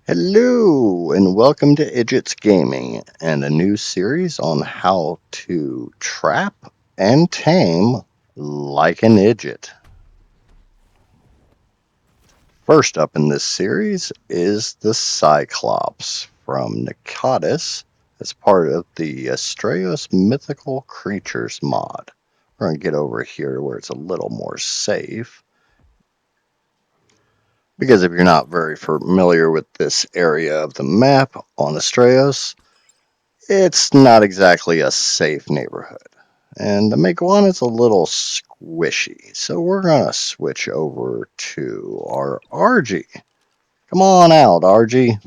Hello, and welcome to Idjits Gaming and a new series on how to trap and tame like an Idjit. First up in this series is the Cyclops from Nekatus as part of the Astraeos Mythical Creatures mod. We're going to get over here where it's a little more safe. Because if you're not very familiar with this area of the map on Astraeos, it's not exactly a safe neighborhood. And the Meguana's a little squishy, so we're going to switch over to our RG. Come on out, RG.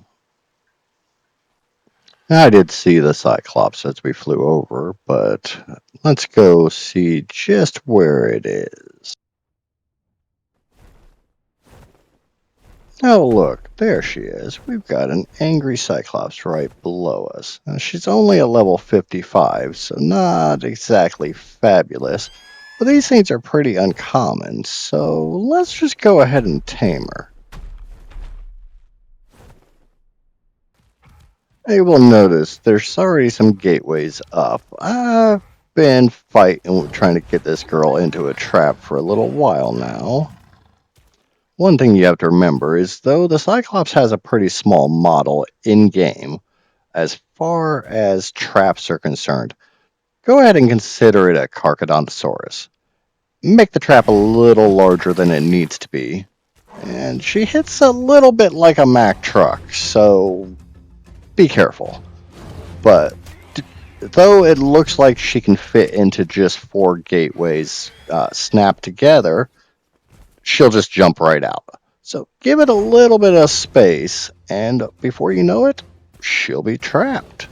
I did see the Cyclops as we flew over, but let's go see just where it is. Oh, look, there she is. We've got an angry Cyclops right below us. Now, she's only a level 55, so not exactly fabulous, but these things are pretty uncommon, so let's just go ahead and tame her. You will notice there's already some gateways up. I've been fighting, trying to get this girl into a trap for a little while now. One thing you have to remember is, though the Cyclops has a pretty small model in-game, as far as traps are concerned, go ahead and consider it a Carcharodontosaurus. Make the trap a little larger than it needs to be, and she hits a little bit like a Mack truck, so be careful. But though it looks like she can fit into just 4 gateways snapped together, she'll just jump right out. So give it a little bit of space, and before you know it, she'll be trapped.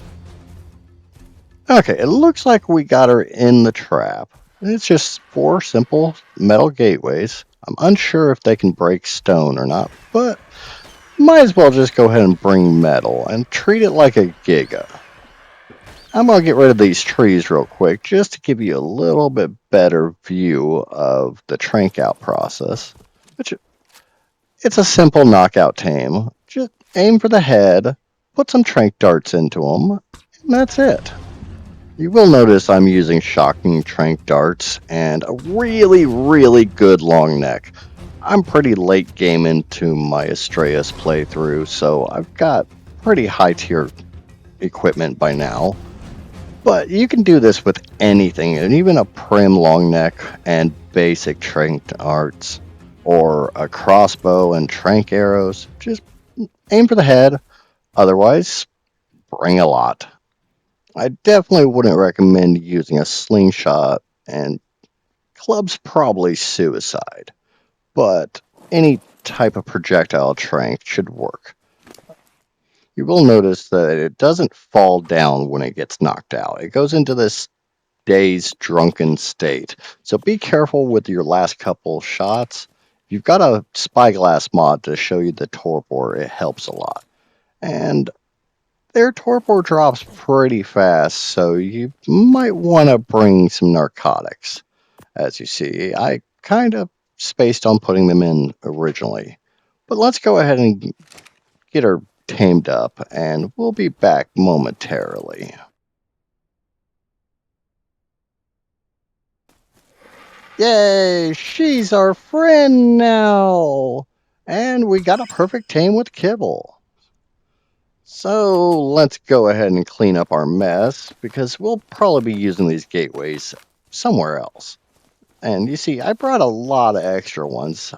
Okay, it looks like we got her in the trap. It's just 4 simple metal gateways. I'm unsure if they can break stone or not, but might as well just go ahead and bring metal and treat it like a Giga. I'm going to get rid of these trees real quick just to give you a little bit better view of the trank out process. It's a simple knockout tame. Just aim for the head, put some trank darts into them, and that's it. You will notice I'm using shocking trank darts and a really good long neck. I'm pretty late game into my Astraeos playthrough, so I've got pretty high tier equipment by now. But you can do this with anything, and even a prim long neck and basic trank darts, or a crossbow and trank arrows. Just aim for the head, otherwise bring a lot. I definitely wouldn't recommend using a slingshot, and club's probably suicide, but any type of projectile trank should work. You will notice that it doesn't fall down when it gets knocked out. It goes into this dazed, drunken state. So be careful with your last couple shots. If you've got a spyglass mod to show you the torpor, it helps a lot. And their torpor drops pretty fast, so you might want to bring some narcotics. As you see, I kind of spaced on putting them in originally. But let's go ahead and get her tamed up, and we'll be back momentarily. Yay, she's our friend now! And we got a perfect tame with kibble. So let's go ahead and clean up our mess, because we'll probably be using these gateways somewhere else. And you see, I brought a lot of extra ones.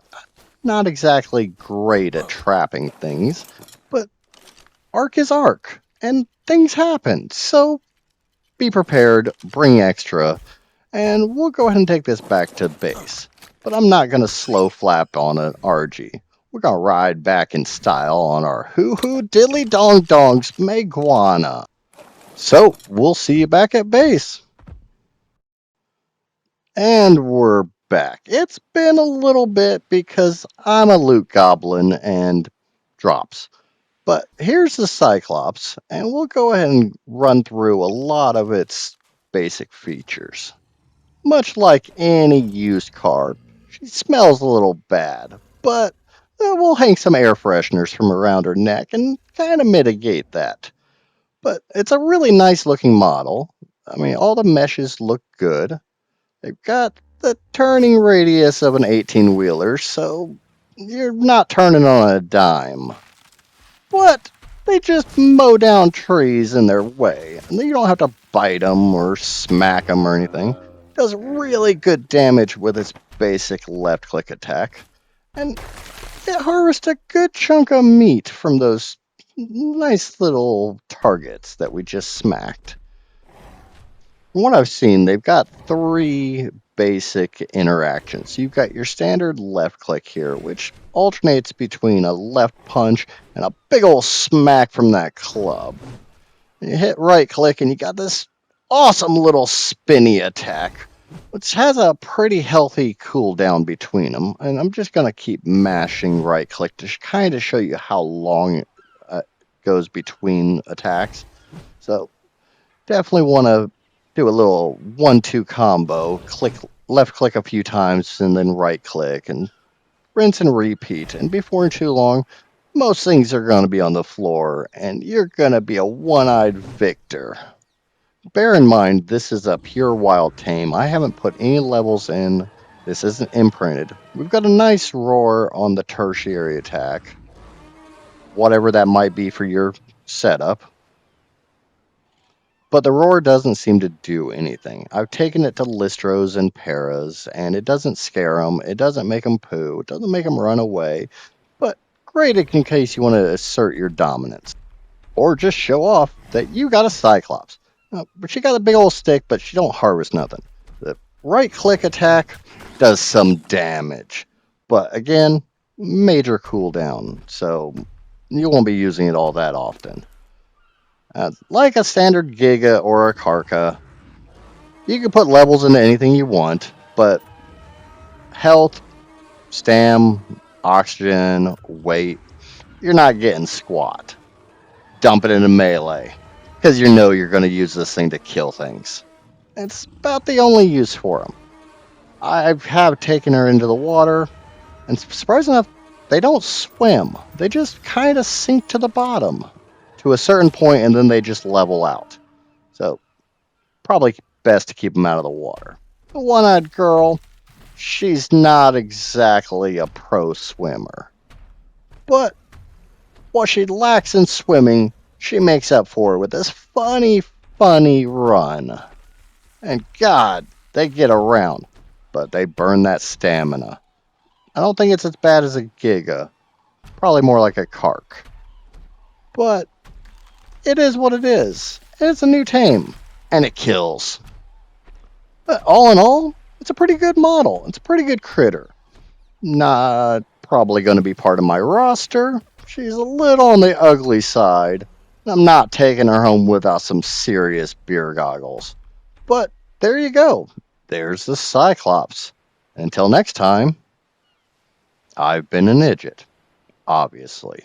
Not exactly great at trapping things, but ARK is ARK, and things happen. So be prepared, bring extra, and we'll go ahead and take this back to base. But I'm not going to slow flap on an RG. We're going to ride back in style on our hoo-hoo diddly dong dongs Meguana. So we'll see you back at base. And we're back. It's been a little bit because I'm a loot goblin and drops. But here's the Cyclops, and we'll go ahead and run through a lot of its basic features. Much like any used car, she smells a little bad, but we'll hang some air fresheners from around her neck and kind of mitigate that. But it's a really nice looking model. I mean, all the meshes look good. They've got the turning radius of an 18-wheeler, so you're not turning on a dime. But they just mow down trees in their way, and you don't have to bite them or smack them or anything. It does really good damage with its basic left-click attack, and it harvests a good chunk of meat from those nice little targets that we just smacked. From what I've seen, they've got 3 basic interactions. You've got your standard left click here, which alternates between a left punch and a big ol' smack from that club. You hit right click and you got this awesome little spinny attack, which has a pretty healthy cooldown between them. And I'm just going to keep mashing right click to kind of show you how long it goes between attacks. So definitely want to do a little 1-2 combo, left click a few times and then right click and rinse and repeat. And before too long, most things are going to be on the floor and you're going to be a one-eyed victor. Bear in mind, this is a pure wild tame. I haven't put any levels in. This isn't imprinted. We've got a nice roar on the tertiary attack, whatever that might be for your setup. But the roar doesn't seem to do anything. I've taken it to Listros and Paras, and it doesn't scare them. It doesn't make them poo. It doesn't make them run away. But great in case you want to assert your dominance. Or just show off that you got a Cyclops. But she got a big old stick, but she don't harvest nothing. The right-click attack does some damage. But again, major cooldown. So you won't be using it all that often. Like a standard Giga or a Karka, you can put levels into anything you want, but health, stam, oxygen, weight, you're not getting squat. Dump it into melee, because you know you're going to use this thing to kill things. It's about the only use for them. I have taken her into the water, and surprisingly enough, they don't swim. They just kind of sink to the bottom to a certain point, and then they just level out. So probably best to keep them out of the water. The one-eyed girl, she's not exactly a pro swimmer. But what she lacks in swimming, she makes up for with this funny run. And God, they get around, but they burn that stamina. I don't think it's as bad as a Giga. Probably more like a Kark. But it is what it is. It's a new tame. And it kills. But all in all, it's a pretty good model. It's a pretty good critter. Not probably going to be part of my roster. She's a little on the ugly side. I'm not taking her home without some serious beer goggles. But there you go. There's the Cyclops. Until next time, I've been an Idjit, obviously.